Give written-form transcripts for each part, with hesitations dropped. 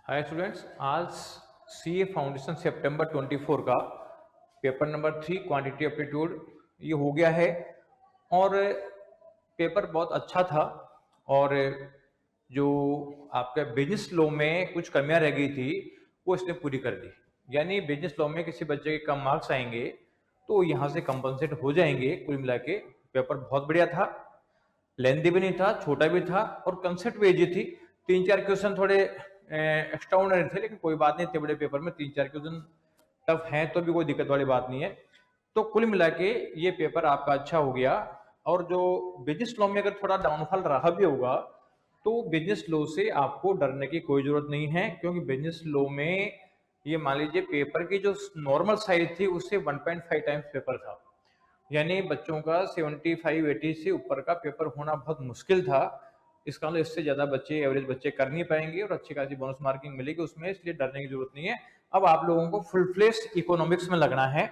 Hi students, आज CA foundation सितंबर 24 का paper number 3 quantity aptitude ये हो गया है। और पेपर बहुत अच्छा था। और जो आपका बिजनेस लॉ में कुछ कमियां रह गई थी वो इसने पूरी कर दी। यानी बिजनेस लॉ में किसी बच्चे के कम मार्क्स आएंगे तो यहाँ से कंपनसेट हो जाएंगे। कुल मिला के पेपर बहुत बढ़िया था, लेंदी भी नहीं था, छोटा भी था और कंसेप्ट भी इजी थी। 3-4 क्वेश्चन थोड़े एक्स्ट्रा ऑर्डिनरी थे, लेकिन कोई बात नहीं, इतने बड़े पेपर में 3-4 क्वेश्चन टफ हैं तो भी कोई दिक्कत वाली बात नहीं है। तो कुल मिला के ये पेपर आपका अच्छा हो गया। और जो बिजनेस लॉ में अगर थोड़ा डाउनफॉल रहा भी होगा तो बिजनेस लॉ से आपको डरने की कोई जरूरत नहीं है, क्योंकि बिजनेस लॉ में ये मान लीजिए पेपर की जो नॉर्मल साइज थी उससे 1.5 टाइम्स पेपर था। यानी बच्चों का 75-80 से ऊपर का पेपर होना बहुत मुश्किल था। इसका मतलब इससे ज्यादा बच्चे, एवरेज बच्चे कर नहीं पाएंगे और अच्छी खासी बोनस मार्किंग मिलेगी उसमें, इसलिए डरने की जरूरत नहीं है। अब आप लोगों को फुल फ्लेश इकोनॉमिक्स में लगना है।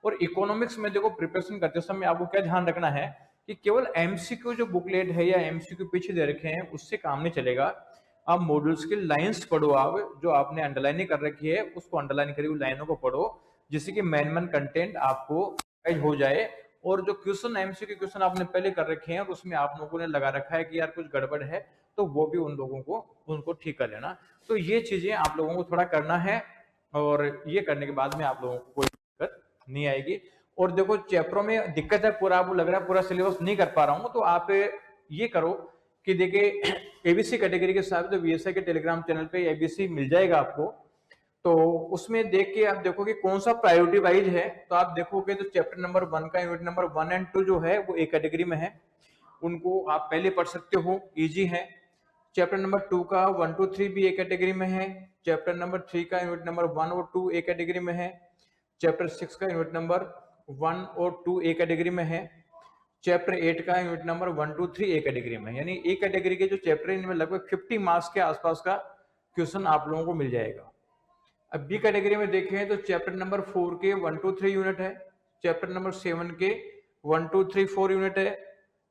और इकोनॉमिक्स में देखो, प्रिपरेशन करते समय आपको क्या ध्यान रखना है कि केवल एमसीक्यू जो बुकलेट है या एमसीक्यू पीछे दे रखे हैं उससे काम नहीं चलेगा। आप मॉड्यूल्स की लाइंस पढ़ो, आप जो आपने अंडरलाइनिंग कर रखी है उसको अंडरलाइन करी हुई लाइनों को पढ़ो, जिससे कि मेन कंटेंट आपको हो जाए। और जो क्वेश्चन एमसीक्यू क्वेश्चन आपने पहले कर रखे हैं और उसमें आप लोगों ने लगा रखा है कि यार कुछ गड़बड़ है, तो वो भी उन लोगों को उनको ठीक कर लेना। तो ये चीजें आप लोगों को थोड़ा करना है, और ये करने के बाद में आप लोगों को कोई दिक्कत नहीं आएगी। और देखो, चैप्टरों में दिक्कत है, पूरा आपको लग रहा है पूरा सिलेबस नहीं कर पा रहा हूँ, तो आप ये करो कि देखिए एबीसी कैटेगरी के साथ तो वीएसआई के टेलीग्राम चैनल पे एबीसी मिल जाएगा आपको। तो उसमें देख के आप देखोगे कौन सा प्रायोरिटी वाइज है, तो आप देखोगे तो चैप्टर नंबर 1 का यूनिट नंबर 1 एंड 2 जो है वो एक कैटेगरी में है, उनको आप पहले पढ़ सकते हो, इजी है। चैप्टर नंबर 2 का 1 2 3 भी एक कैटेगरी में है। चैप्टर नंबर 3 का यूनिट नंबर 1 और 2 एक कैटेगरी में है। चैप्टर 6 का यूनिट नंबर 1 और 2 एक कैटेगरी में है। चैप्टर 8 का यूनिट नंबर 1 2 3 एक कैटेगरी में, यानी एक कैटेगरी के जो चैप्टर है इनमें लगभग 50 मार्क्स के आसपास का क्वेश्चन आप लोगों को मिल जाएगा। अब बी कैटेगरी में देखें तो चैप्टर नंबर 4 के 1 2 3 यूनिट है। चैप्टर नंबर 7 के 1 2 3 4 यूनिट है।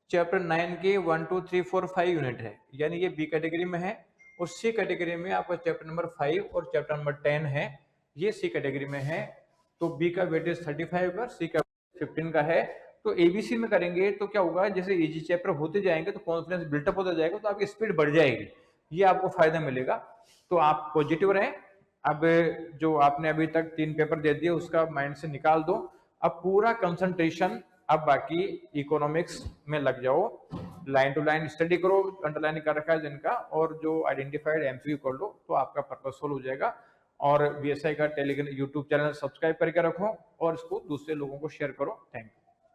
चैप्टर 9 के 1 2 3 4 5 यूनिट है, यानी ये बी कैटेगरी में है। और सी कैटेगरी में आपका चैप्टर नंबर 5 और चैप्टर नंबर 10 है, ये सी कैटेगरी में है। तो बी का वेटेज 35 का, सी का 15 का है। तो एबीसी में करेंगे तो क्या होगा, जैसे इजी चैप्टर होते जाएंगे तो कॉन्फिडेंस बिल्टअप होता जाएगा, तो आपकी स्पीड बढ़ जाएगी, ये आपको फायदा मिलेगा। तो आप पॉजिटिव रहें। अब जो आपने अभी तक 3 पेपर दे दिए उसका माइंड से निकाल दो। अब पूरा कंसंट्रेशन अब बाकी इकोनॉमिक्स में लग जाओ, लाइन टू लाइन स्टडी करो, अंडरलाइन कर रखा है जिनका, और जो आइडेंटिफाइड एमसीक्यू कर लो तो आपका पर्पस सोल्व हो जाएगा। और बीएसआई का टेलीग्राम यूट्यूब चैनल सब्सक्राइब करके रखो और इसको दूसरे लोगों को शेयर करो। Thank you.